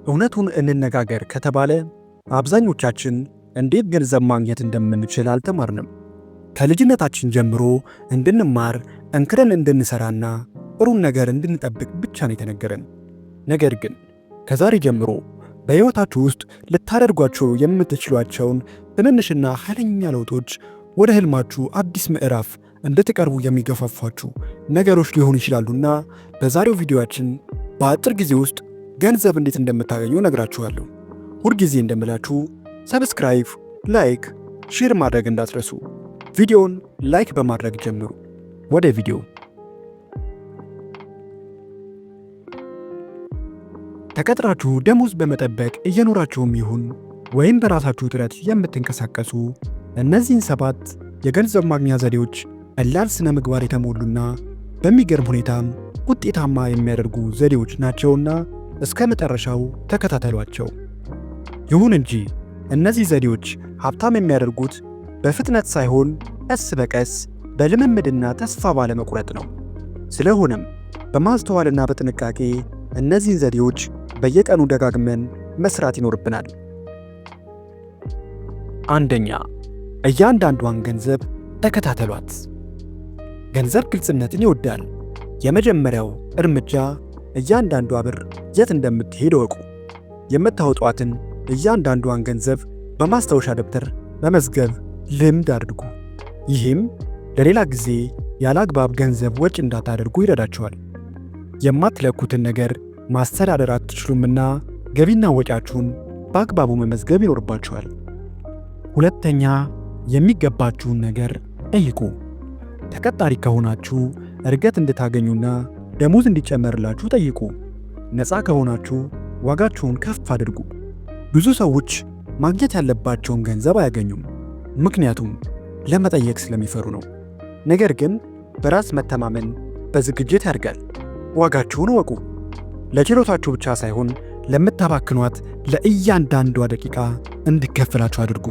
እውነቱን እንነጋገር ከተባለ አብዛኞቻችን እንዴት ገንዘብ ማግኘት እንደምንችል አልተማርንም። ከልጅነታችን ጀምሮ እንድንማር፣ ጠንክረን እንድንሰራና ጥሩን ነገር እንድንጠብቅ ብቻ ነው የተነገረን። ነገር ግን ከዛሬ ጀምሮ በሕይወታችሁ ውስጥ ልታደርጓቸው የምትችሏቸውን ትንንሽና ኃይለኛ ለውጦች ወደ ህልማችሁ አዲስ ምዕራፍ እንድትቀርቡ የሚገፋፏችሁ ነገሮች ሊሆኑ ይችላሉና በዛሬው ቪዲዮአችን በአጭር ጊዜ ውስጥ ገንዘብ እንዴት እንደምታገኙ ነግራችኋለሁ። ሁልጊዜ እንደምላችሁ ሰብስክራይብ፣ ላይክ፣ ሼር ማድረግ እንዳትረሱ። ቪዲዮውን ላይክ በማድረግ ጀምሩ። ወደ ቪዲዮ። ተቀጥራችሁ ደሞዝ በመጠበቅ እየኖራችሁም ይሁን ወይም በራሳችሁ ጥረት የምትንቀሳቀሱ እነዚህን 7 የገንዘብ ማግኛ ዘዴዎች ቀላል ስነ ምግባር የተሞሉና በሚገርም ሁኔታም ውጤታማ የሚያደርጉ ዘዴዎች ናቸውና እስከ መጨረሻው ተከታተሏቸው። ይሁን እንጂ እነዚህ ዘዴዎች ሀብታም የሚያደርጉት በፍጥነት ሳይሆን ቀስ በቀስ በልምምድና ተስፋ ባለመቁረጥ ነው። ስለሆነም በማስተዋልና በጥንቃቄ እነዚህን ዘዴዎች በየቀኑ ደጋግመን መስራት ይኖርብናል። አንደኛ፣ እያንዳንዷን ገንዘብ ተከታተሏት። ገንዘብ ግልጽነትን ይወዳል። የመጀመሪያው እርምጃ እያንዳንዷ ብር የት እንደምትሄድ እወቁ። የምታወጧትን እያንዳንዷን ገንዘብ በማስታወሻ ደብተር መመዝገብ ልምድ አድርጉ። ይህም ለሌላ ጊዜ ያለ አግባብ ገንዘብ ወጪ እንዳታደርጉ ይረዳችኋል። የማትለኩትን ነገር ማስተዳደር አትችሉምና ገቢና ወጪያችሁን በአግባቡ መመዝገብ ይኖርባችኋል። ሁለተኛ፣ የሚገባችሁን ነገር ጠይቁ። ተቀጣሪ ከሆናችሁ እድገት እንድታገኙና ደሞዝ እንዲጨመርላችሁ ጠይቁ። ነፃ ከሆናችሁ ዋጋችሁን ከፍ አድርጉ። ብዙ ሰዎች ማግኘት ያለባቸውን ገንዘብ አያገኙም፣ ምክንያቱም ለመጠየቅ ስለሚፈሩ ነው። ነገር ግን በራስ መተማመን በዝግጅት ያድጋል። ዋጋችሁን እወቁ። ለችሎታችሁ ብቻ ሳይሆን ለምታባክኗት ለእያንዳንዷ ደቂቃ እንዲከፈላችሁ አድርጉ።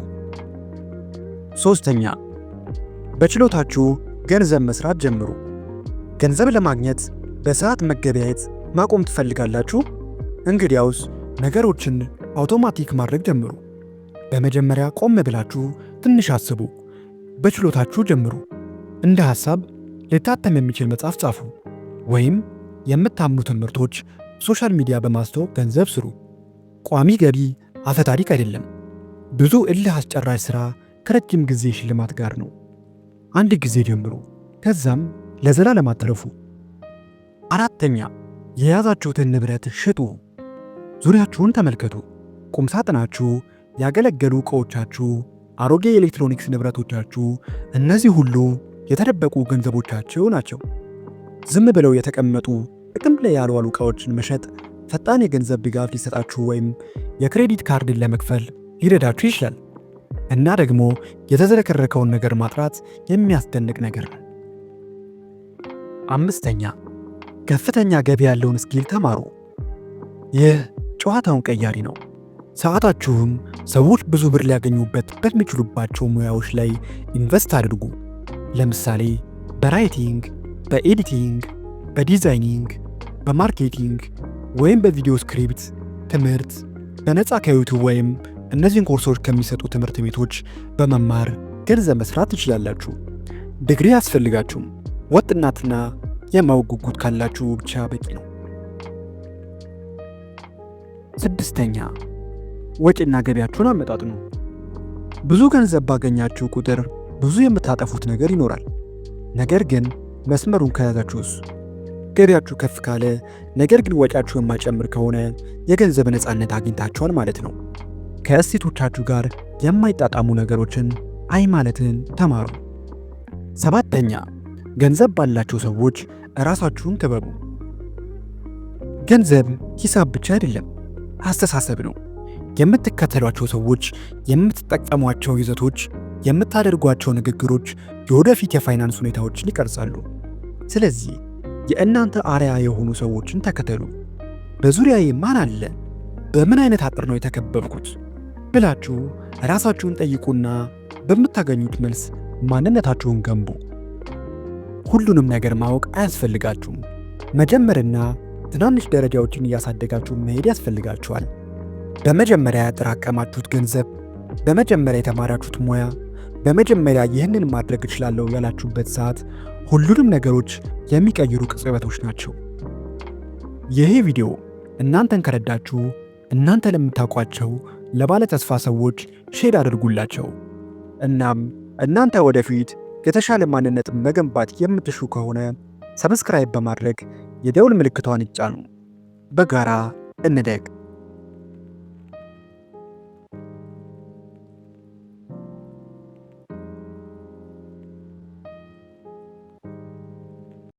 ሶስተኛ፣ በችሎታችሁ ገንዘብ መስራት ጀምሩ። ገንዘብ ለማግኘት በሰዓት መገበያየት ማቆም ትፈልጋላችሁ? እንግዲያውስ ነገሮችን አውቶማቲክ ማድረግ ጀምሩ። በመጀመሪያ ቆም ብላችሁ ትንሽ አስቡ። በችሎታችሁ ጀምሩ። እንደ ሐሳብ ሊታተም የሚችል መጽሐፍ ጻፉ፣ ወይም የምታምኑትን ምርቶች ሶሻል ሚዲያ በማስተዋወቅ ገንዘብ ስሩ። ቋሚ ገቢ አፈ ታሪክ አይደለም። ብዙ እልህ አስጨራሽ ሥራ ከረጅም ጊዜ ሽልማት ጋር ነው። አንድ ጊዜ ጀምሩ፣ ከዛም ለዘላለም አትረፉ። አራተኛ፣ የያዛችሁትን ንብረት ሽጡ። ዙሪያችሁን ተመልከቱ። ቁምሳጥናችሁ፣ ያገለገሉ ዕቃዎቻችሁ፣ አሮጌ የኤሌክትሮኒክስ ንብረቶቻችሁ፣ እነዚህ ሁሉ የተደበቁ ገንዘቦቻችሁ ናቸው። ዝም ብለው የተቀመጡ ጥቅም ላይ ያልዋሉ ዕቃዎችን መሸጥ ፈጣን የገንዘብ ድጋፍ ሊሰጣችሁ ወይም የክሬዲት ካርድን ለመክፈል ሊረዳችሁ ይችላል። እና ደግሞ የተዝረከረከውን ነገር ማጥራት የሚያስደንቅ ነገር ነው። አምስተኛ፣ ከፍተኛ ገቢ ያለውን ስኪል ተማሩ። ይህ ጨዋታውን ቀያሪ ነው። ሰዓታችሁም ሰዎች ብዙ ብር ሊያገኙበት በሚችሉባቸው ሙያዎች ላይ ኢንቨስት አድርጉ። ለምሳሌ በራይቲንግ፣ በኤዲቲንግ፣ በዲዛይኒንግ፣ በማርኬቲንግ ወይም በቪዲዮ ስክሪፕት ትምህርት በነፃ ከዩቱብ ወይም እነዚህን ኮርሶች ከሚሰጡ ትምህርት ቤቶች በመማር ገንዘብ መስራት ትችላላችሁ። ዲግሪ አያስፈልጋችሁም። ወጥነትና የማወቅ ጉጉት ካላችሁ ብቻ በቂ ነው። ስድስተኛ፣ ወጪና ገቢያችሁን አመጣጥኑ። ብዙ ገንዘብ ባገኛችሁ ቁጥር ብዙ የምታጠፉት ነገር ይኖራል። ነገር ግን መስመሩን ከያዛችሁስ? ገቢያችሁ ከፍ ካለ ነገር ግን ወጪያችሁ የማይጨምር ከሆነ የገንዘብ ነፃነት አግኝታችኋል ማለት ነው። ከእሴቶቻችሁ ጋር የማይጣጣሙ ነገሮችን አይ ማለትን ተማሩ። ሰባተኛ፣ ገንዘብ ባላቸው ሰዎች ራሳችሁን ክበቡ። ገንዘብ ሂሳብ ብቻ አይደለም፣ አስተሳሰብ ነው። የምትከተሏቸው ሰዎች፣ የምትጠቀሟቸው ይዘቶች፣ የምታደርጓቸው ንግግሮች የወደፊት የፋይናንስ ሁኔታዎችን ይቀርጻሉ። ስለዚህ የእናንተ አርአያ የሆኑ ሰዎችን ተከተሉ። በዙሪያዬ ማን አለ? በምን አይነት አጥር ነው የተከበብኩት? ብላችሁ ራሳችሁን ጠይቁና በምታገኙት መልስ ማንነታችሁን ገንቡ። ሁሉንም ነገር ማወቅ አያስፈልጋችሁም። መጀመርና ትናንሽ ደረጃዎችን እያሳደጋችሁ መሄድ ያስፈልጋችኋል። በመጀመሪያ ያጠራቀማችሁት ገንዘብ፣ በመጀመሪያ የተማራችሁት ሙያ፣ በመጀመሪያ ይህንን ማድረግ እችላለሁ ያላችሁበት ሰዓት ሁሉንም ነገሮች የሚቀይሩ ቅጽበቶች ናቸው። ይህ ቪዲዮ እናንተን ከረዳችሁ እናንተ ለምታውቋቸው ለባለ ተስፋ ሰዎች ሼር አድርጉላቸው። እናም እናንተ ወደፊት የተሻለ ማንነት መገንባት የምትሹ ከሆነ ሰብስክራይብ በማድረግ የደውል ምልክቷን ይጫኑ። በጋራ እንደግ።